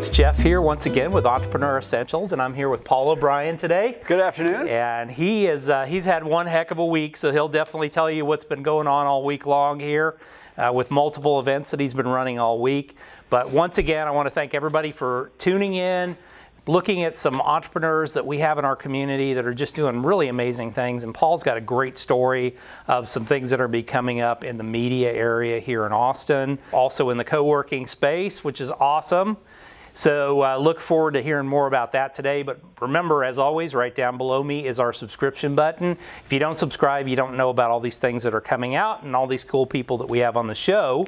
it's Jeff here once again with Entrepreneur Essentials, and I'm here with Paul O'Brien today. Good afternoon. And he's had one heck of a week, so he'll definitely tell you what's been going on all week long here with multiple events that he's been running all week. But once again, I want to thank everybody for tuning in, looking at some entrepreneurs that we have in our community that are just doing really amazing things. And Paul's got a great story of some things that are be coming up in the media area here in Austin, also in the co-working space, which is awesome. So look forward to hearing more about that today. But remember, as always, right down below me is our subscription button. If you don't subscribe, you don't know about all these things that are coming out and all these cool people that we have on the show.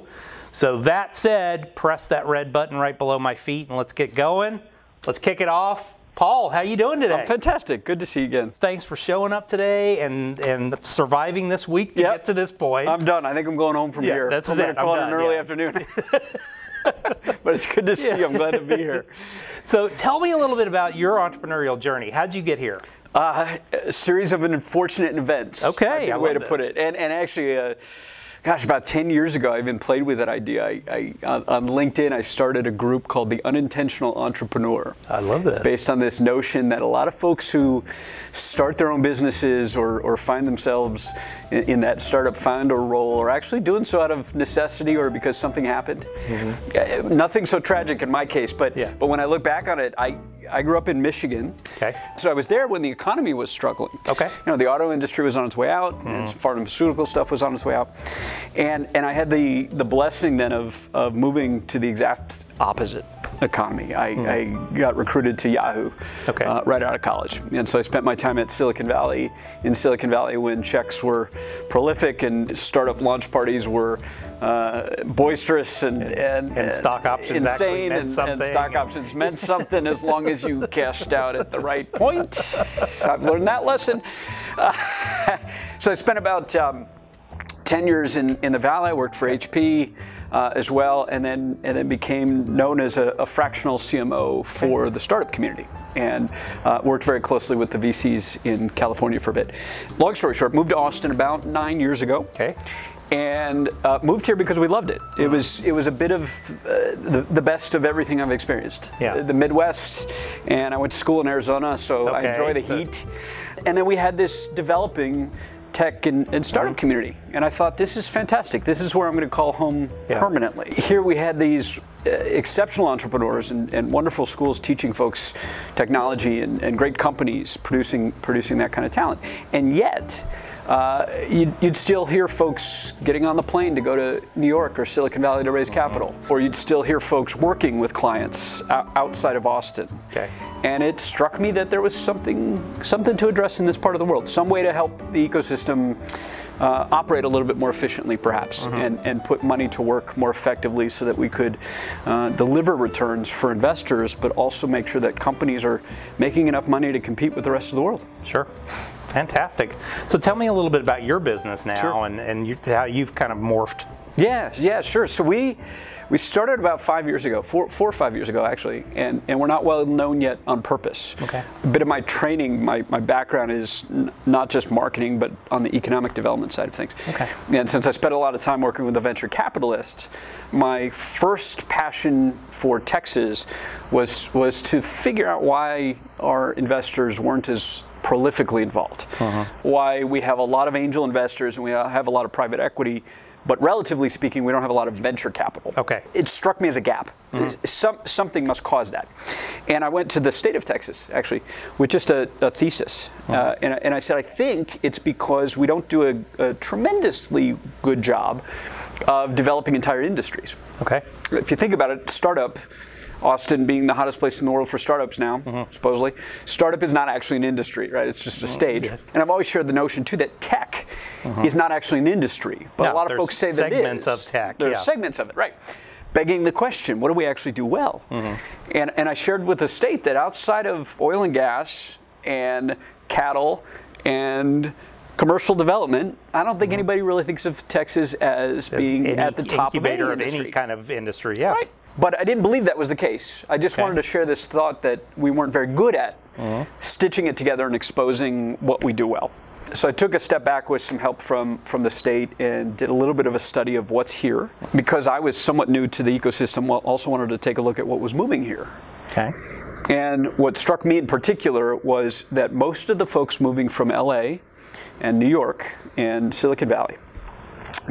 So that said, press that red button right below my feet and let's get going. Let's kick it off. Paul, how you doing today? I'm fantastic. Good to see you again. Thanks for showing up today and surviving this week to get to this point. I'm done. I think I'm going home from here. That's I'm going to call it an early afternoon. But it's good to see you. I'm glad to be here. So tell me a little bit about your entrepreneurial journey. How'd you get here? A series of unfortunate events. Okay. A way to put it. And actually, gosh, about 10 years ago, I even played with that idea. On LinkedIn, I started a group called the Unintentional Entrepreneur. I love this. Based on this notion that a lot of folks who start their own businesses or find themselves in that startup founder role are actually doing so out of necessity or because something happened. Mm-hmm. Nothing so tragic in my case, but when I look back on it, I grew up in Michigan. Okay. So I was there when the economy was struggling. Okay. You know, the auto industry was on its way out, and some pharmaceutical stuff was on its way out. And I had the blessing then of moving to the exact opposite economy. I got recruited to Yahoo right out of college. And so I spent my time in Silicon Valley when checks were prolific and startup launch parties were boisterous and stock options insane, meant something. And stock options meant something as long as you cashed out at the right point. I've learned that lesson. So I spent about 10 years in the Valley. I worked for HP as well, and then became known as a fractional CMO for the startup community, and worked very closely with the VCs in California for a bit. Long story short, moved to Austin about 9 years ago. Okay. And moved here because we loved it. It was a bit of the best of everything I've experienced. Yeah. The Midwest, and I went to school in Arizona, so I enjoy the heat. And then we had this developing tech and startup community, and I thought, this is fantastic. This is where I'm going to call home permanently. Here we had these exceptional entrepreneurs and wonderful schools teaching folks technology and great companies producing that kind of talent, and yet you'd still hear folks getting on the plane to go to New York or Silicon Valley to raise capital, or you'd still hear folks working with clients outside of Austin. Okay. And it struck me that there was something to address in this part of the world, some way to help the ecosystem operate a little bit more efficiently, perhaps, and put money to work more effectively so that we could deliver returns for investors, but also make sure that companies are making enough money to compete with the rest of the world. Sure. Fantastic. So tell me a little bit about your business now and how you've kind of morphed. Yeah, sure. So we started about 5 years ago, four or 5 years ago actually, and we're not well known yet on purpose. Okay. A bit of my training, my background is not just marketing, but on the economic development side of things. Okay. And since I spent a lot of time working with the venture capitalists, my first passion for Texas was to figure out why our investors weren't as prolifically involved. Why we have a lot of angel investors and we have a lot of private equity, but relatively speaking, we don't have a lot of venture capital. Okay. It struck me as a gap. Something must cause that. And I went to the state of Texas, actually, with just a thesis. And I said, I think it's because we don't do a tremendously good job of developing entire industries. Okay. If you think about it, startup, Austin being the hottest place in the world for startups now, supposedly. Startup is not actually an industry, right? It's just a stage. And I've always shared the notion, too, that tech is not actually an industry. But a lot of folks say that it is. Segments of tech. There's segments of it, right. Begging the question, what do we actually do well? And I shared with the state that outside of oil and gas and cattle and commercial development, I don't think anybody really thinks of Texas as being at the top of any kind of industry. Yeah. Right. But I didn't believe that was the case. I just wanted to share this thought that we weren't very good at stitching it together and exposing what we do well. So I took a step back with some help from the state and did a little bit of a study of what's here. Because I was somewhat new to the ecosystem, also wanted to take a look at what was moving here. Okay. And what struck me in particular was that most of the folks moving from LA and New York and Silicon Valley,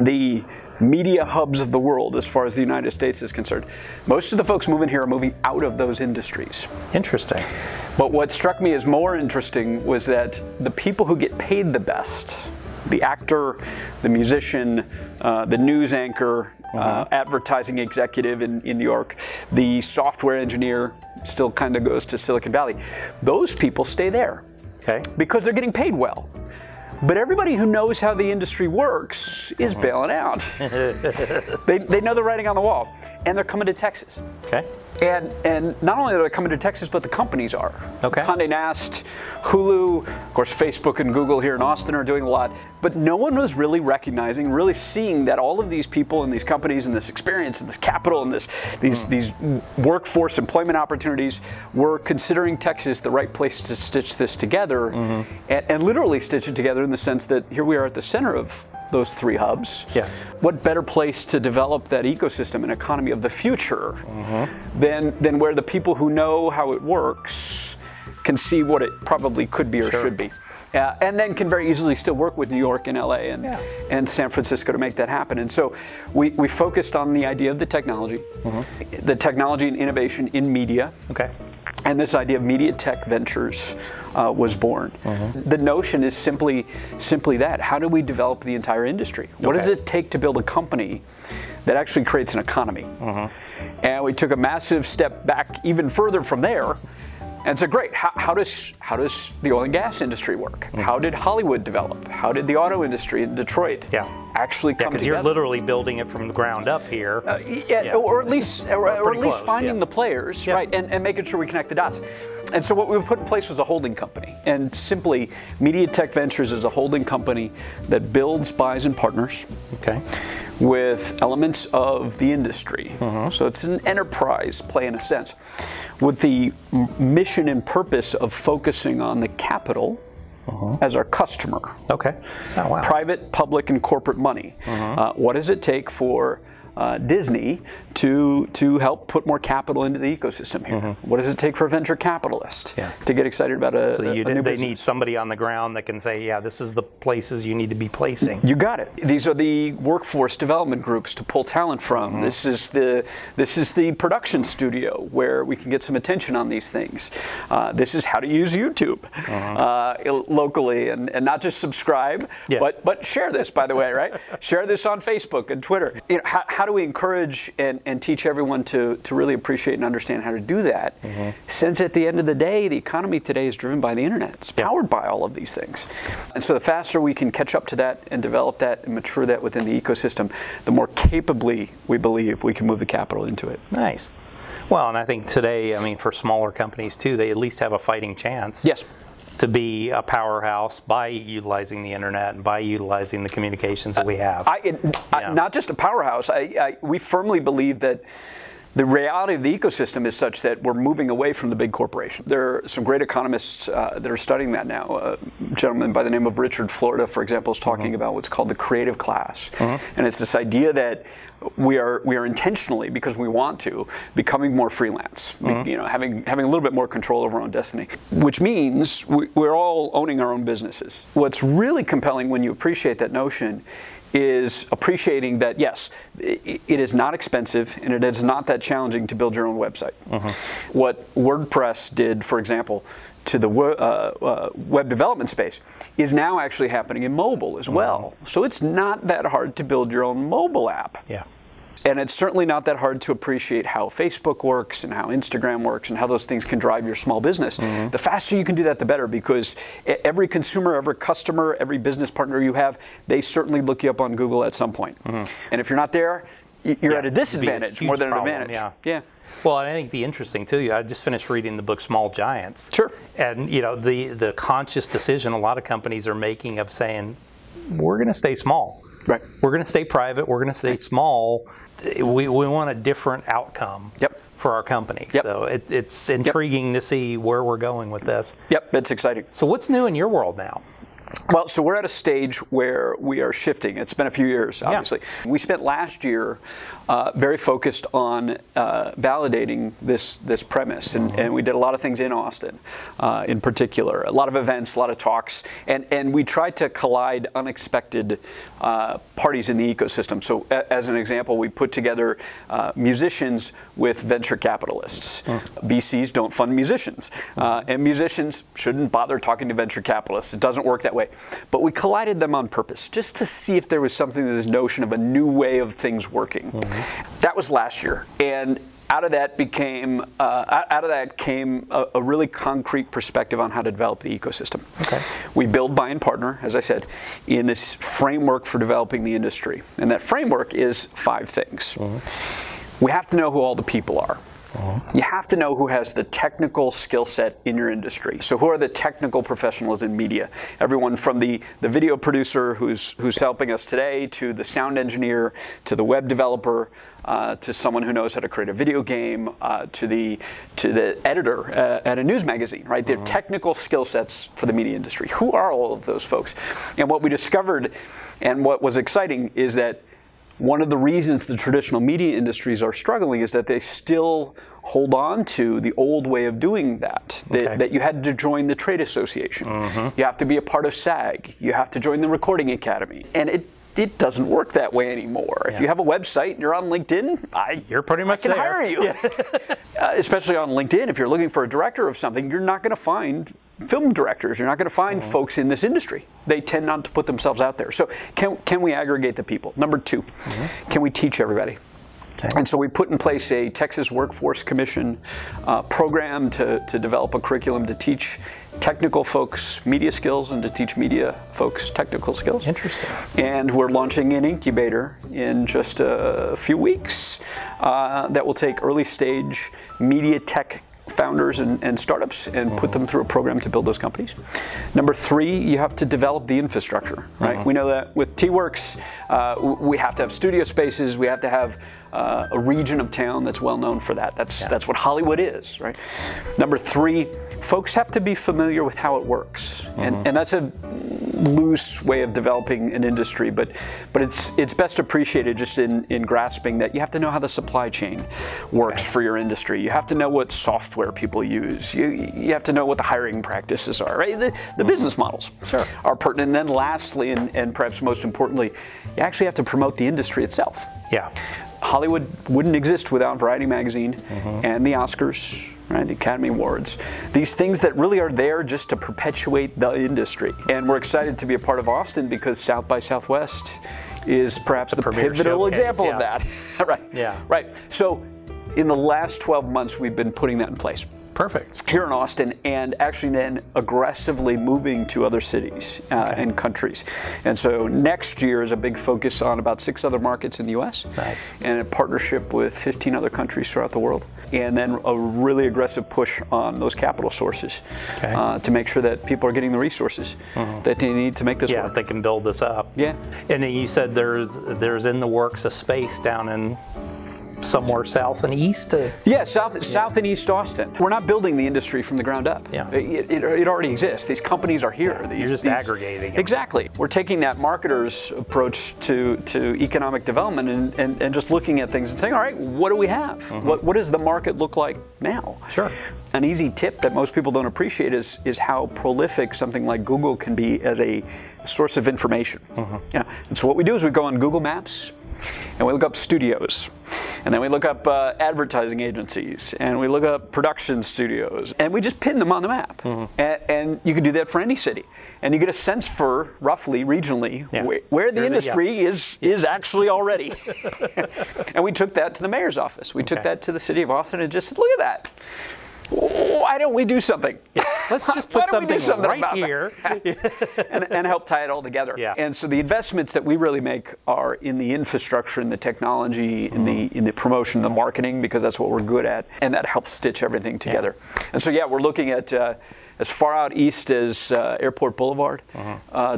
the media hubs of the world as far as the United States is concerned, most of the folks moving here are moving out of those industries. Interesting. But what struck me as more interesting was that the people who get paid the best, the actor, the musician, the news anchor, advertising executive in New York, the software engineer still kind of goes to Silicon Valley. Those people stay there. Okay. Because they're getting paid well. But everybody who knows how the industry works is bailing out. They know the writing on the wall, and they're coming to Texas. Okay. And not only are they coming to Texas, but the companies are. Okay. Condé Nast, Hulu, of course Facebook and Google here in Austin are doing a lot, but no one was really recognizing, really seeing that all of these people and these companies and this experience and this capital and these workforce employment opportunities were considering Texas the right place to stitch this together, and literally stitch it together in the sense that here we are at the center of those three hubs. Yeah. What better place to develop that ecosystem and economy of the future than where the people who know how it works can see what it probably could be or should be. And then can very easily still work with New York and LA and San Francisco to make that happen. And so we focused on the idea of the technology and innovation in media. Okay. And this idea of MediaTech Ventures was born. The notion is simply that. How do we develop the entire industry? What does it take to build a company that actually creates an economy? And we took a massive step back even further from there and said, great, how does the oil and gas industry work? How did Hollywood develop? How did the auto industry in Detroit actually come together? Because you're literally building it from the ground up here. Or at least finding the players, right, and making sure we connect the dots. And so what we put in place was a holding company. And simply, MediaTech Ventures is a holding company that builds, buys, and partners with elements of the industry. So it's an enterprise play in a sense, with the mission and purpose of focusing on the capital as our customer. Okay. Oh, wow. Private, public, and corporate money. What does it take for Disney to help put more capital into the ecosystem here? What does it take for a venture capitalist to get excited about a new business? They need somebody on the ground that can say, yeah, this is the places you need to be placing. You got it. These are the workforce development groups to pull talent from. This is the production studio where we can get some attention on these things. This is how to use YouTube locally, and not just subscribe, but share this, by the way, right? Share this on Facebook and Twitter. You know, how do we encourage and teach everyone to really appreciate and understand how to do that? Since at the end of the day, the economy today is driven by the internet. It's powered by all of these things. And so the faster we can catch up to that and develop that and mature that within the ecosystem, the more capably we believe we can move the capital into it. Nice. Well, and I think today, I mean, for smaller companies too, they at least have a fighting chance. Yes. To be a powerhouse by utilizing the internet and by utilizing the communications that we have. Not just a powerhouse. We firmly believe that the reality of the ecosystem is such that we're moving away from the big corporation. There are some great economists that are studying that now. A gentleman by the name of Richard Florida, for example, is talking about what's called the creative class. And it's this idea that we are intentionally, because we want to, becoming more freelance, you know, having a little bit more control over our own destiny, which means we're all owning our own businesses. What's really compelling when you appreciate that notion is appreciating that, yes, it is not expensive and it is not that challenging to build your own website. What WordPress did, for example, to the web development space is now actually happening in mobile as well. So it's not that hard to build your own mobile app. And it's certainly not that hard to appreciate how Facebook works and how Instagram works and how those things can drive your small business. The faster you can do that, the better, because every consumer, every customer, every business partner you have, they certainly look you up on Google at some point. And if you're not there, you're at a disadvantage more than an advantage. Well, and I think the interesting too, I just finished reading the book Small Giants. And you know, the conscious decision a lot of companies are making of saying, we're going to stay small. We're going to stay private. We're going to stay small. We want a different outcome for our company. So it's intriguing to see where we're going with this. It's exciting. So what's new in your world now? Well, so we're at a stage where we are shifting. It's been a few years, obviously. Yeah. We spent last year very focused on validating this premise, and we did a lot of things in Austin, in particular. A lot of events, a lot of talks, and we tried to collide unexpected parties in the ecosystem. So, as an example, we put together musicians with venture capitalists. VCs don't fund musicians, and musicians shouldn't bother talking to venture capitalists. It doesn't work that way. But we collided them on purpose, just to see if there was something, this notion of a new way of things working. That was last year, and out of that came a really concrete perspective on how to develop the ecosystem. Okay. We build, buy, and partner, as I said, in this framework for developing the industry, and that framework is 5 things. We have to know who all the people are. You have to know who has the technical skill set in your industry. So who are the technical professionals in media? Everyone from the video producer who's helping us today, to the sound engineer, to the web developer, to someone who knows how to create a video game, to the editor at a news magazine, right? They're technical skill sets for the media industry. Who are all of those folks? And what we discovered, and what was exciting, is that one of the reasons the traditional media industries are struggling is that they still hold on to the old way of doing that. That you had to join the trade association. You have to be a part of SAG. You have to join the Recording Academy. And it doesn't work that way anymore. If you have a website and you're on LinkedIn, you're pretty much I can hire you. Especially on LinkedIn, if you're looking for a director of something, you're not going to find film directors. You're not going to find folks in this industry. They tend not to put themselves out there. So can we aggregate the people? Number 2, can we teach everybody? And so we put in place a Texas Workforce Commission program to develop a curriculum to teach technical folks media skills and to teach media folks technical skills. Interesting. And we're launching an incubator in just a few weeks that will take early stage media tech founders and startups and put them through a program to build those companies. Number 3, you have to develop the infrastructure, right? We know that with T-Werx, we have to have studio spaces, we have to have a region of town that's well known for that. That's what Hollywood is, right? Number 3, folks have to be familiar with how it works, and that's a loose way of developing an industry, but it's best appreciated just in grasping that you have to know how the supply chain works for your industry. You have to know what software people use. You have to know what the hiring practices are, right? The business models are pertinent. And then lastly, and perhaps most importantly, you actually have to promote the industry itself. Hollywood wouldn't exist without Variety Magazine and the Oscars, right, the Academy Awards. These things that really are there just to perpetuate the industry. And we're excited to be a part of Austin because South by Southwest is perhaps the pivotal example of that. Right. So in the last 12 months, we've been putting that in place. Perfect. Here in Austin, and actually then aggressively moving to other cities and countries. And so next year is a big focus on about 6 other markets in the U.S. Nice. And a partnership with 15 other countries throughout the world. And then a really aggressive push on those capital sources to make sure that people are getting the resources that they need to make this work. They can build this up. And then you said there's in the works a space down in somewhere south and east? South and east Austin. We're not building the industry from the ground up. It already exists. These companies are here. You're just aggregating. Exactly. We're taking that marketer's approach to economic development and just looking at things and saying, all right, what do we have? What does the market look like now? An easy tip that most people don't appreciate is how prolific something like Google can be as a source of information. And so what we do is we go on Google Maps, and we look up studios, and then we look up advertising agencies, and we look up production studios, and we just pin them on the map. And you can do that for any city, and you get a sense for roughly regionally where the industry is actually already. And we took that to the mayor's office. We took that to the city of Austin and just said, look at that. Why don't we do something? Let's just put something right here and help tie it all together. And so the investments that we really make are in the infrastructure, in the technology, in the promotion, the marketing, because that's what we're good at, and that helps stitch everything together. And so we're looking at as far out east as Airport Boulevard,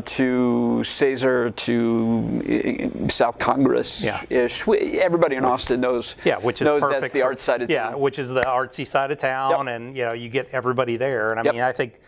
to Caesar, to South Congress-ish. Everybody in Austin knows, which is perfect that's the art side of town. Which is the artsy side of town, and you get everybody there. And I mean, I think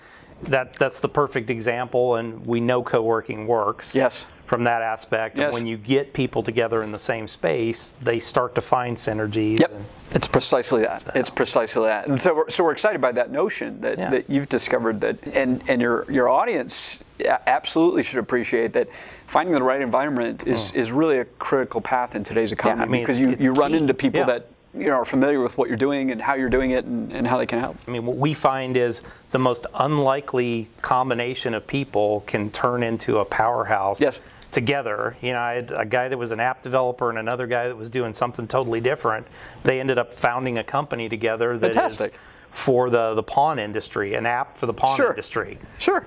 that's the perfect example, and we know co-working works. Yes. From that aspect. Yes. And when you get people together in the same space, they start to find synergies. Yep. It's precisely that. So. It's precisely that. And so we're excited by that notion that you've discovered that, and your audience absolutely should appreciate that finding the right environment is really a critical path in today's economy. I mean, because you run into people that are familiar with what you're doing and how you're doing it and how they can help. I mean, what we find is the most unlikely combination of people can turn into a powerhouse. Yes. Together. I had a guy that was an app developer and another guy that was doing something totally different. They ended up founding a company together that is for the pawn industry, an app for the pawn industry. Sure.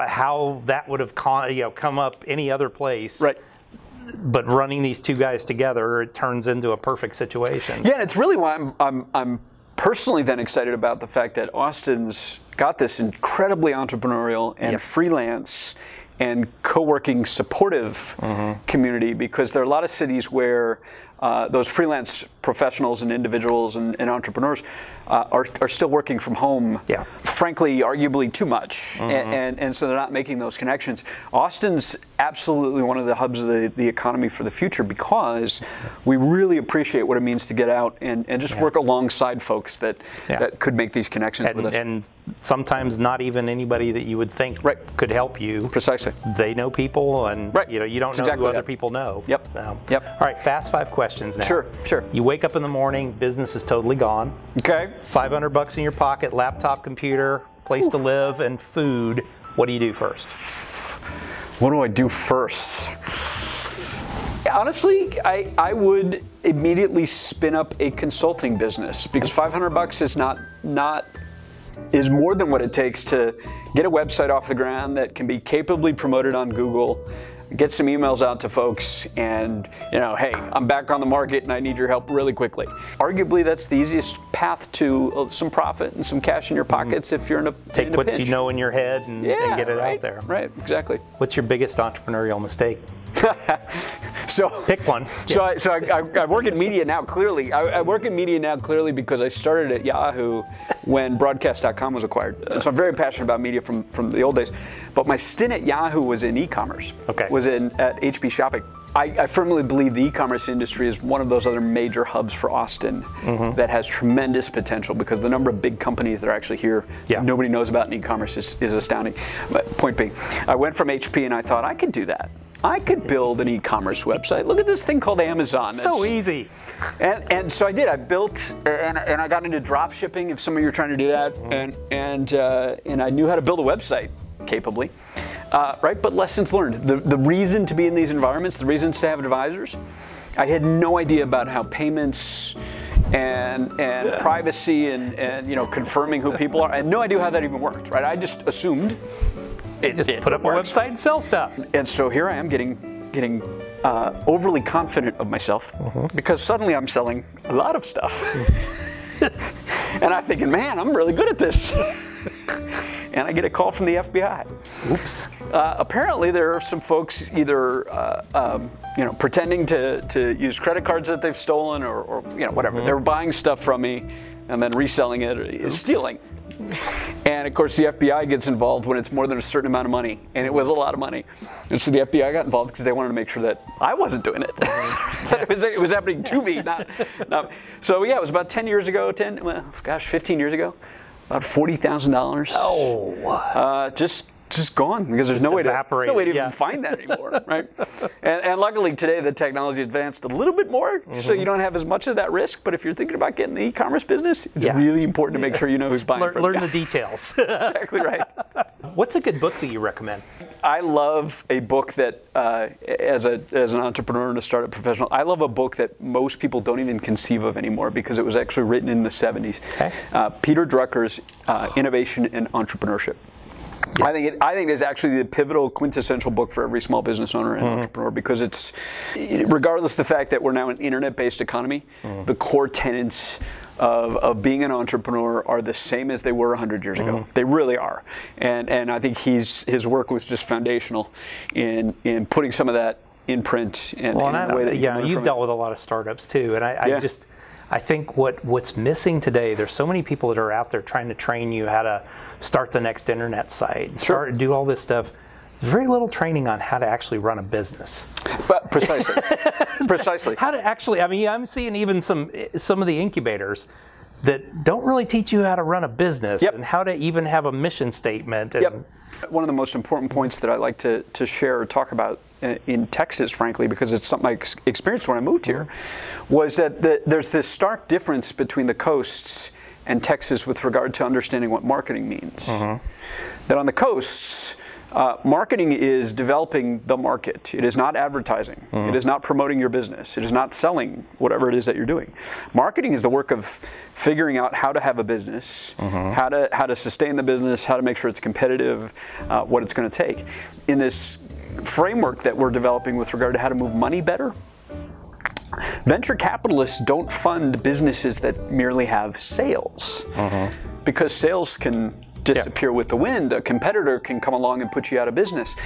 How that would have come up any other place. Right. But running these two guys together, it turns into a perfect situation. Yeah, and it's really why I'm personally then excited about the fact that Austin's got this incredibly entrepreneurial and freelance and co-working supportive community, because there are a lot of cities where those freelance professionals and individuals and entrepreneurs are still working from home, frankly, arguably too much, and so they're not making those connections. Austin's absolutely one of the hubs of the economy for the future, because we really appreciate what it means to get out and just work alongside folks that could make these connections with us. And sometimes not even anybody that you would think could help you. Precisely. They know people, and you don't know who other people know. Yep. So. All right, fast 5 questions now. Sure. You wake up in the morning, business is totally gone. Okay. $500 in your pocket, laptop, computer, place to live, and food. What do you do first? What do I do first? Honestly, I would immediately spin up a consulting business, because $500 is more than what it takes to get a website off the ground that can be capably promoted on Google, get some emails out to folks, and hey, I'm back on the market and I need your help really quickly. Arguably, that's the easiest path to some profit and some cash in your pockets if you're in a Take what pinch. you know in your head and get it out there. Right, exactly. What's your biggest entrepreneurial mistake? So pick one. So I work in media now. Clearly, I work in media now clearly because I started at Yahoo when Broadcast.com was acquired. So I'm very passionate about media from the old days. But my stint at Yahoo was in e-commerce. Was at HP Shopping. I firmly believe the e-commerce industry is one of those other major hubs for Austin that has tremendous potential, because the number of big companies that are actually here nobody knows about in e-commerce is astounding. But point being, I went from HP and I thought I could do that. I could build an e-commerce website. Look at this thing called Amazon. So easy. And so I did. I built and I got into drop shipping, if some of you are trying to do that, and I knew how to build a website capably. Right, but lessons learned. The reason to be in these environments, the reasons to have advisors, I had no idea about how payments and privacy and confirming who people are. I had no idea how that even worked. Right, I just assumed. Just put up a website and sell stuff. And so here I am getting overly confident of myself, because suddenly I'm selling a lot of stuff. And I'm thinking, man, I'm really good at this. And I get a call from the FBI. Oops. Apparently there are some folks either pretending to use credit cards that they've stolen or whatever. They're buying stuff from me and then reselling it, or stealing. And of course the FBI gets involved when it's more than a certain amount of money, and it was a lot of money. And so the FBI got involved because they wanted to make sure that I wasn't doing it. It was happening to me, not. So yeah, it was about 10 years ago, 15 years ago, about $40,000. Oh. Just gone, because there's no way to even find that anymore, right? And luckily today the technology advanced a little bit more, so you don't have as much of that risk. But if you're thinking about getting the e-commerce business, it's really important to make sure you know who's buying from you. Learn the details. Exactly right. What's a good book that you recommend? I love a book that, as an entrepreneur and a startup professional, I love a book that most people don't even conceive of anymore, because it was actually written in the 70s. Okay. Peter Drucker's Innovation and Entrepreneurship. Yes. I think it's actually the pivotal, quintessential book for every small business owner and entrepreneur, because it's, regardless of the fact that we're now an internet-based economy, the core tenets of being an entrepreneur are the same as they were 100 years ago. They really are. And I think his work was just foundational in putting some of that in print and in a way that you've dealt with a lot of startups too, and I think what's missing today, there's so many people that are out there trying to train you how to start the next internet site, start do all this stuff. There's very little training on how to actually run a business. But precisely, precisely. How to actually, I mean, I'm seeing even some of the incubators that don't really teach you how to run a business and how to even have a mission statement. And One of the most important points that I like to share or talk about in Texas, frankly, because it's something I experienced when I moved here, was that there's this stark difference between the coasts and Texas with regard to understanding what marketing means. That on the coasts, marketing is developing the market. It is not advertising. It is not promoting your business. It is not selling whatever it is that you're doing. Marketing is the work of figuring out how to have a business, how to sustain the business, how to make sure it's competitive, what it's going to take. In this framework that we're developing with regard to how to move money better, venture capitalists don't fund businesses that merely have sales, because sales can disappear with the wind. A competitor can come along and put you out of business.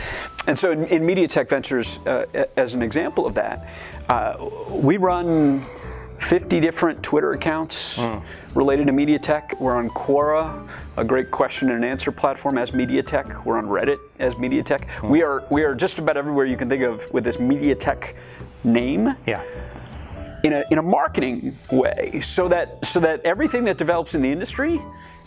And so in MediaTech Ventures, as an example of that, we run 50 different Twitter accounts related to MediaTech. We're on Quora, a great question and answer platform, as MediaTech. We're on Reddit as MediaTech. We are just about everywhere you can think of with this MediaTech name. In a marketing way, so that everything that develops in the industry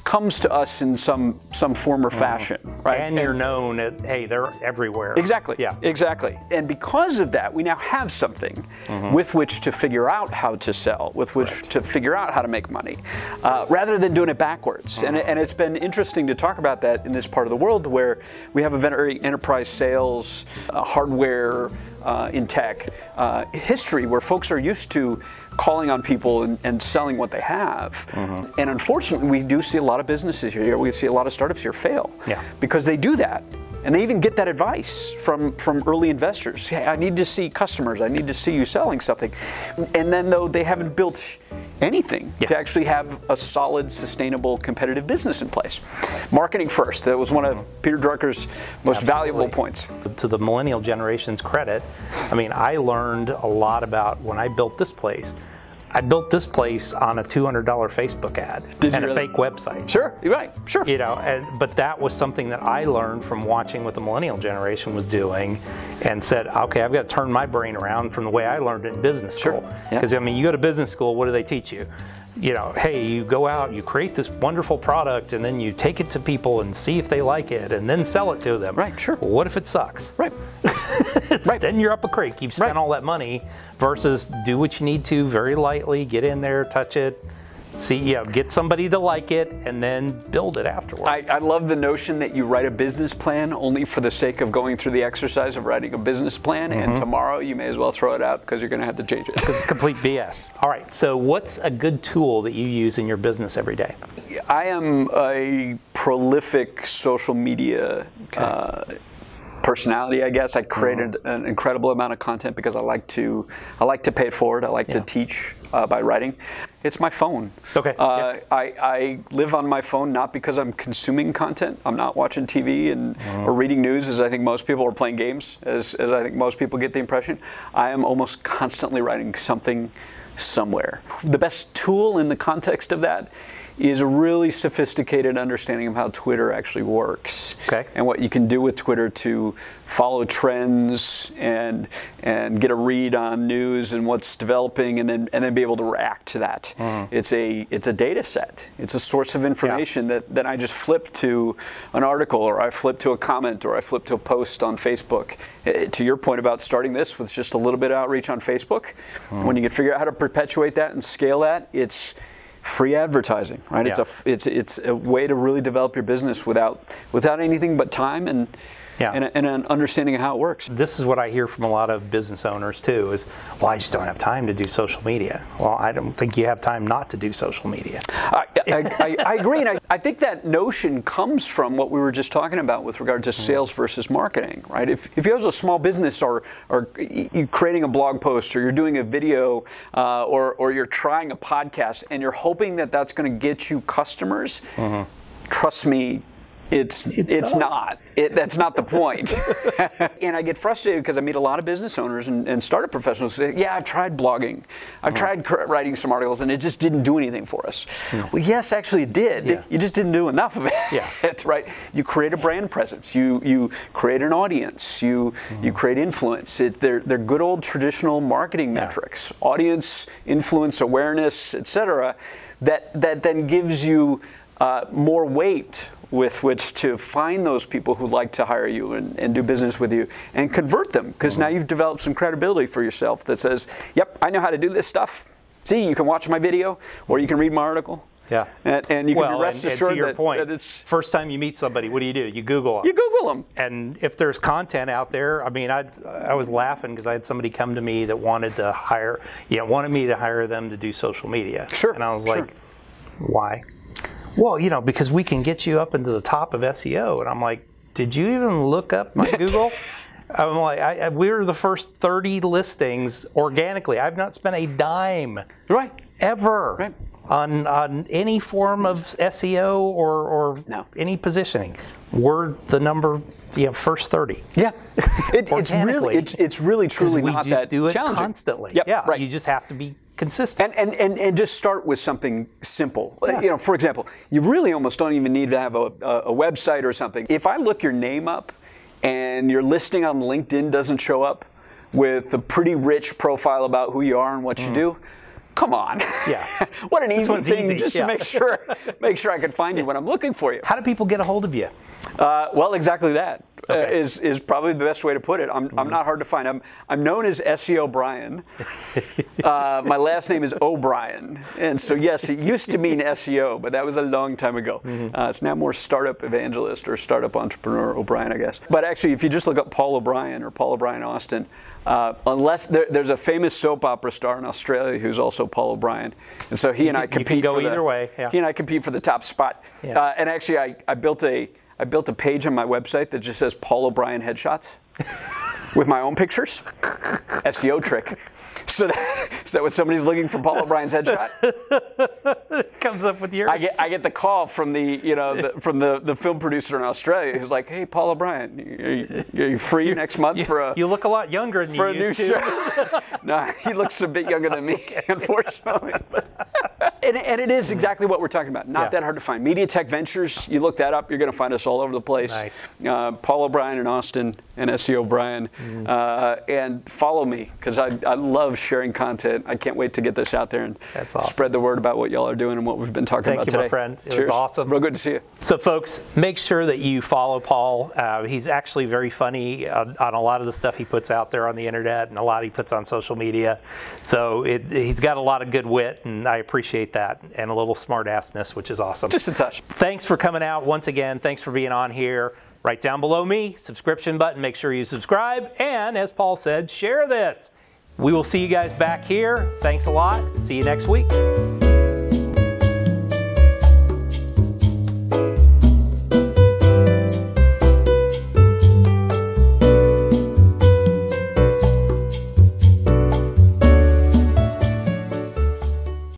comes to us in some form or fashion, right? And you're known at, hey, they're everywhere. Exactly. Yeah. Exactly. And because of that, we now have something with which to figure out how to sell, with which to figure out how to make money, rather than doing it backwards. And it's been interesting to talk about that in this part of the world where we have a very enterprise sales, hardware, in tech history where folks are used to calling on people and selling what they have. And unfortunately, we do see a lot of businesses here, we see a lot of startups here fail because they do that. And they even get that advice from early investors. Hey, I need to see customers, I need to see you selling something. And then though they haven't built anything to actually have a solid, sustainable, competitive business in place. Marketing first, that was one of Peter Drucker's most valuable points. To the millennial generation's credit, I mean, I learned a lot about when I built this place. I built this place on a $200 Facebook ad and a fake website. Sure, you're right, sure. You know, but that was something that I learned from watching what the millennial generation was doing and said, okay, I've got to turn my brain around from the way I learned it in business school. Because, I mean, you go to business school, what do they teach you? You know, hey, you go out, you create this wonderful product, and then you take it to people and see if they like it, and then sell it to them. Right, sure. Well, what if it sucks? Right. Then you're up a creek. You've spent all that money versus do what you need to very lightly, get in there, touch it, see, get somebody to like it, and then build it afterwards. I love the notion that you write a business plan only for the sake of going through the exercise of writing a business plan, and tomorrow you may as well throw it out because you're going to have to change it. Because it's complete BS. All right, so what's a good tool that you use in your business every day? I am a prolific social media personality, I guess. I created an incredible amount of content because I like to pay it forward. I like to teach by writing. It's my phone. Okay. I live on my phone not because I'm consuming content. I'm not watching TV or reading news, as I think most people, or playing games, as I think most people get the impression. I am almost constantly writing something somewhere. The best tool in the context of that is a really sophisticated understanding of how Twitter actually works, and what you can do with Twitter to follow trends and get a read on news and what's developing, and then be able to react to that. It's a data set. It's a source of information that I just flip to an article, or I flip to a comment, or I flip to a post on Facebook. To your point about starting this with just a little bit of outreach on Facebook, when you can figure out how to perpetuate that and scale that, it's free advertising, right? It's a way to really develop your business without anything but time and an understanding of how it works. This is what I hear from a lot of business owners too, is, well, I just don't have time to do social media. Well, I don't think you have time not to do social media. I agree, and I think that notion comes from what we were just talking about with regard to sales versus marketing, right? If you have a small business, or you're creating a blog post, or you're doing a video, or you're trying a podcast, and you're hoping that that's going to get you customers, trust me, It's not. That's not the point. And I get frustrated because I meet a lot of business owners and startup professionals who say, yeah, I've tried blogging. I've tried writing some articles and it just didn't do anything for us. Well, yes, actually it did. Yeah. You just didn't do enough of it. Yeah. Right? You create a brand presence. You create an audience. You create influence. They're good old traditional marketing metrics. Audience, influence, awareness, etc. That then gives you more weight with which to find those people who like to hire you and do business with you and convert them, because now you've developed some credibility for yourself that says, yep, I know how to do this stuff. See, you can watch my video or you can read my article. Yeah. And you can be rest assured to your that, point, that it's... First time you meet somebody, what do? You Google them. You Google them. And if there's content out there, I mean, I was laughing because I had somebody come to me that wanted me to hire them to do social media. Sure. And I was like, why? Well, because we can get you up into the top of SEO. And I'm like, did you even look up my Google? I'm like, we're the first 30 listings organically. I've not spent a dime ever on any form of SEO or any positioning. We're the first 30. Yeah, it's really truly not that challenging. We just do it constantly. Yep, yeah, right. You just have to be consistent. And just start with something simple. Yeah. For example, you really almost don't even need to have a website or something. If I look your name up and your listing on LinkedIn doesn't show up with a pretty rich profile about who you are and what you do, come on. Yeah. What an easy thing just to make sure I can find you when I'm looking for you. How do people get a hold of you? Well, exactly that is probably the best way to put it. I'm not hard to find. I'm known as SEO'Brien. My last name is O'Brien. And so, yes, it used to mean SEO, but that was a long time ago. It's now more startup evangelist or startup entrepreneur O'Brien, I guess. But actually, if you just look up Paul O'Brien or Paul O'Brien Austin, unless there's a famous soap opera star in Australia who's also Paul O'Brien, and so he and I compete. You can go either way. Yeah. He and I compete for the top spot. Yeah. And actually, I built a page on my website that just says Paul O'Brien headshots with my own pictures. SEO trick. So that when somebody's looking for Paul O'Brien's headshot, it comes up with yours. I get the call from the film producer in Australia who's like, "Hey, Paul O'Brien, are you free next month for a?" You look a lot younger than you used to. No, he looks a bit younger than me, unfortunately. And it is exactly what we're talking about. Not that hard to find. MediaTech Ventures, you look that up, you're going to find us all over the place. Nice. Paul O'Brien in Austin and SEO'Brien. And follow me, because I love sharing content. I can't wait to get this out there and spread the word about what y'all are doing and what we've been talking about today. Thank you, my friend. It was awesome. Real good to see you. So, folks, make sure that you follow Paul. He's actually very funny on a lot of the stuff he puts out there on the internet and a lot he puts on social media. So he's got a lot of good wit, and I appreciate that, and a little smart-assness, which is awesome. Just a touch. Thanks for coming out once again. Thanks for being on here. Right down below me, subscription button. Make sure you subscribe. And as Paul said, share this. We will see you guys back here. Thanks a lot. See you next week.